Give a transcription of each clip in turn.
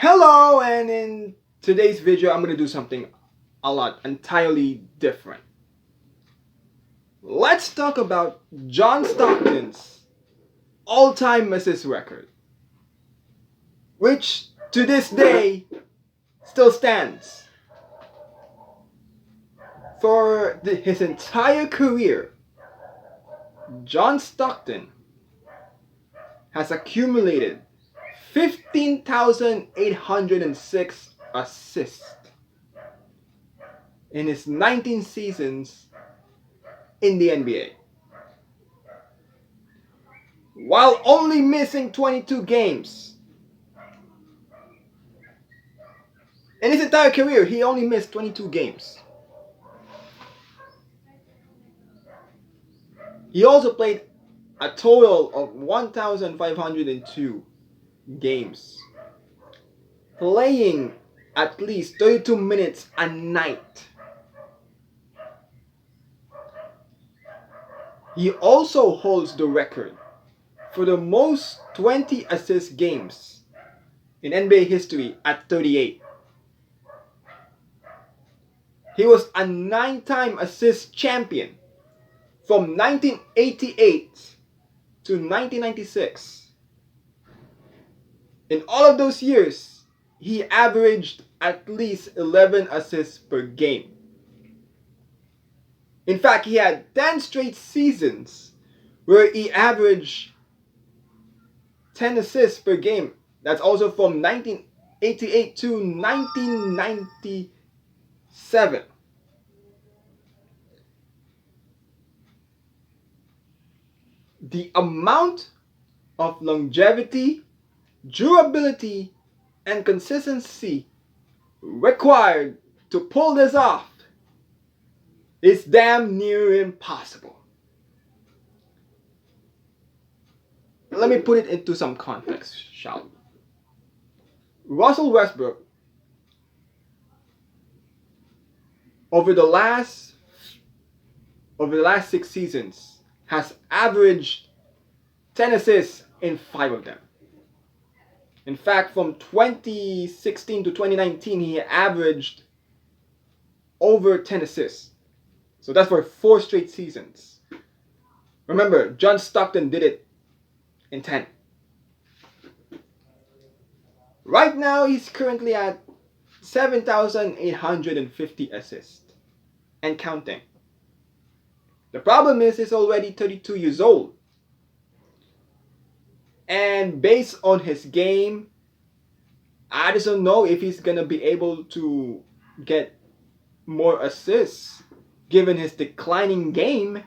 Hello, and in today's video, I'm going to do something a lot entirely different. Let's talk about John Stockton's all-time assist record, which to this day still stands. For his entire career, John Stockton has accumulated 15,806 assists in his 19 seasons in the NBA, while only missing 22 games. In his entire career, he only missed 22 games. He also played a total of 1,502 games, playing at least 32 minutes a night. He also holds the record for the most 20 assist games in NBA history at 38. He was a 9-time assist champion from 1988 to 1996. In all of those years, he averaged at least 11 assists per game. In fact, he had 10 straight seasons where he averaged 10 assists per game. That's also from 1988 to 1997. The amount of longevity, durability, and consistency required to pull this off is damn near impossible. Let me put it into some context, shall we? Russell Westbrook, over the last 6 seasons, has averaged 10 assists in 5 of them. In fact, from 2016 to 2019, he averaged over 10 assists. So that's for 4 straight seasons. Remember, John Stockton did it in 10. Right now, he's currently at 7,850 assists and counting. The problem is he's already 32 years old. And based on his game, I just don't know if he's going to be able to get more assists given his declining game,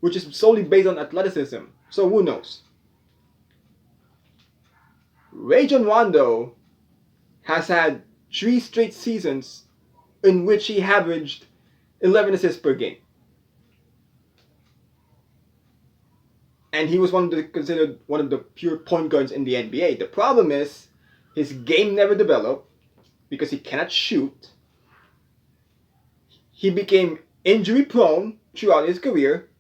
which is solely based on athleticism. So who knows? Rajon Rondo has had 3 straight seasons in which he averaged 11 assists per game. And he was considered one of the pure point guards in the NBA. The problem is his game never developed because he cannot shoot. He became injury prone throughout his career.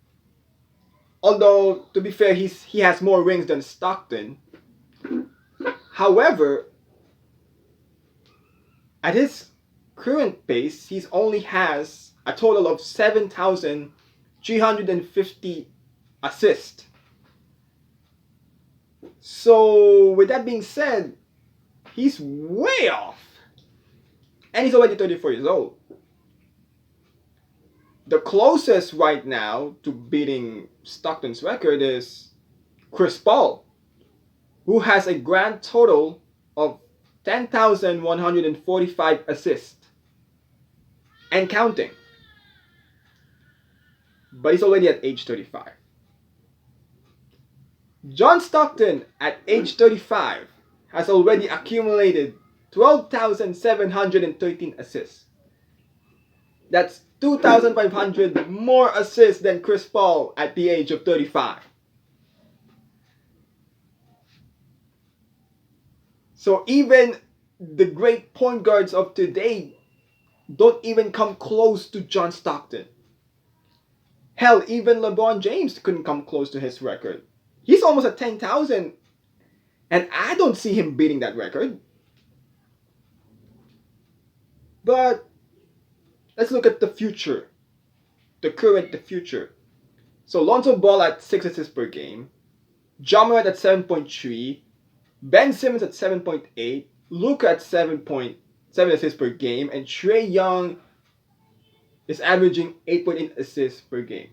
Although, to be fair, he has more rings than Stockton. However, at his current pace, he only has a total of 7,350 assists. So, with that being said, he's way off. And he's already 34 years old. The closest right now to beating Stockton's record is Chris Paul, who has a grand total of 10,145 assists and counting. But he's already at age 35. John Stockton at age 35 has already accumulated 12,713 assists. That's 2,500 more assists than Chris Paul at the age of 35. So even the great point guards of today don't even come close to John Stockton. Hell, even LeBron James couldn't come close to his record. He's almost at 10,000, and I don't see him beating that record. But let's look at the future, the current, the future. So Lonzo Ball at 6 assists per game, Ja Morant at 7.3, Ben Simmons at 7.8, Luka at 7.7 assists per game, and Trae Young is averaging 8.8 assists per game.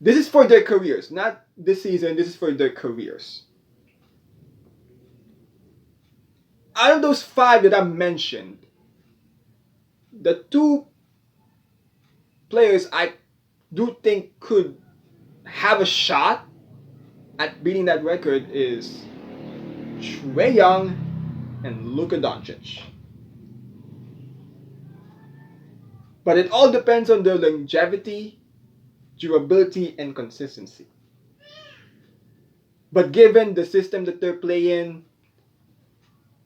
This is for their careers, not this season. This is for their careers. Out of those five that I mentioned, the two players I do think could have a shot at beating that record is Trae Young and Luka Doncic. But it all depends on their longevity, durability, and consistency. But given the system that they're playing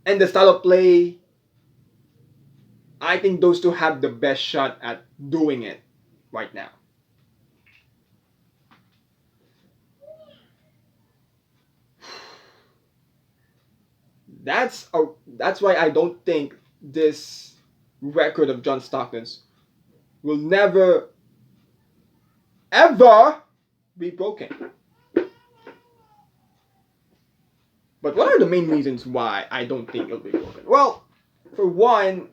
and the style of play, I think those two have the best shot at doing it right now. That's why I don't think this record of John Stockton's will never ever be broken. But what are the main reasons why I don't think it'll be broken? Well, for one,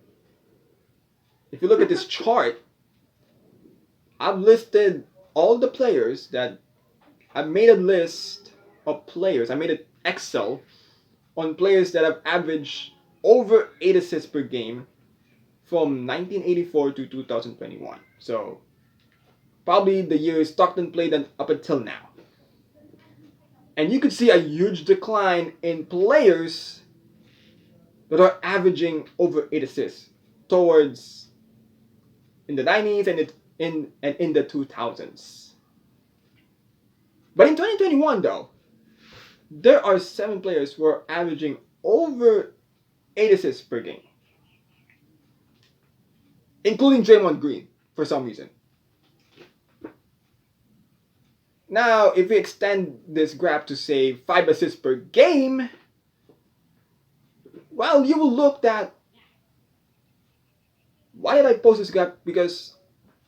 if you look at this chart, I've listed all the players that I've made a list of players. I made an Excel on players that have averaged over 8 assists per game from 1984 to 2021. So probably the years Stockton played up until now. And you could see a huge decline in players that are averaging over 8 assists towards in the 90s and in the 2000s. But in 2021 though, there are 7 players who are averaging over 8 assists per game, including Draymond Green for some reason. Now, if we extend this graph to say 5 assists per game, well, you will look at why did I post this graph? Because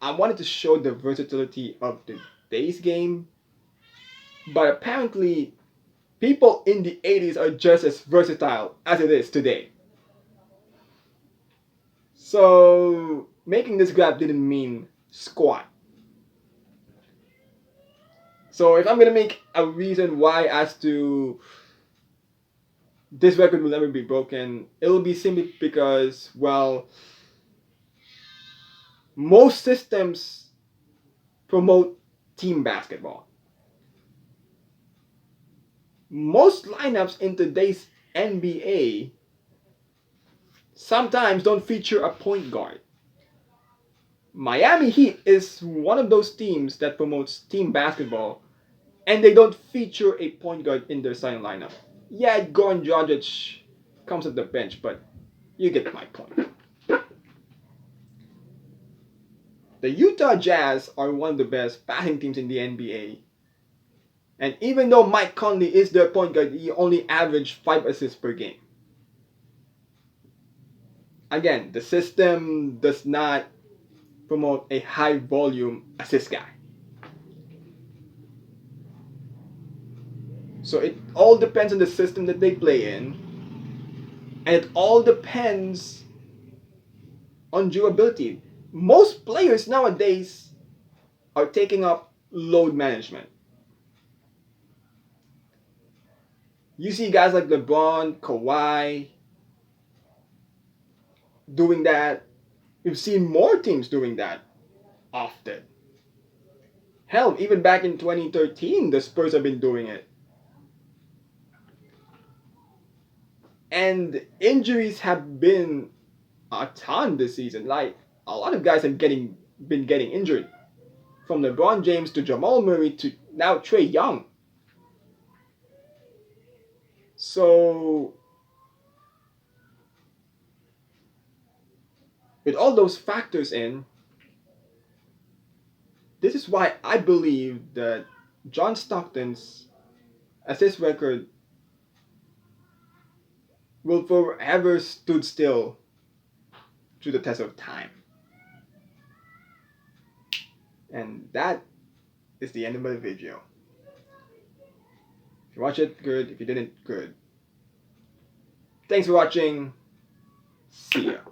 I wanted to show the versatility of today's game, but apparently people in the 80s are just as versatile as it is today. So making this graph didn't mean squat. So if I'm gonna make a reason why as to this record will never be broken, it will be simply because, well, most systems promote team basketball. Most lineups in today's NBA sometimes don't feature a point guard. Miami Heat is one of those teams that promotes team basketball, and they don't feature a point guard in their starting lineup. Yeah, Goran Dragic comes at the bench, but you get my point. The Utah Jazz are one of the best passing teams in the NBA. And even though Mike Conley is their point guard, he only averaged 5 assists per game. Again, the system does not promote a high volume assist guy. So it all depends on the system that they play in. And it all depends on durability. Most players nowadays are taking up load management. You see guys like LeBron, Kawhi doing that. We've seen more teams doing that often. Hell, even back in 2013, the Spurs have been doing it. And injuries have been a ton this season. Like, a lot of guys have been getting injured. From LeBron James to Jamal Murray to now Trae Young. So, with all those factors in, this is why I believe that John Stockton's assist record will forever stood still to the test of time. And that is the end of my video. If you watch it, good. If you didn't, good. Thanks for watching. See ya.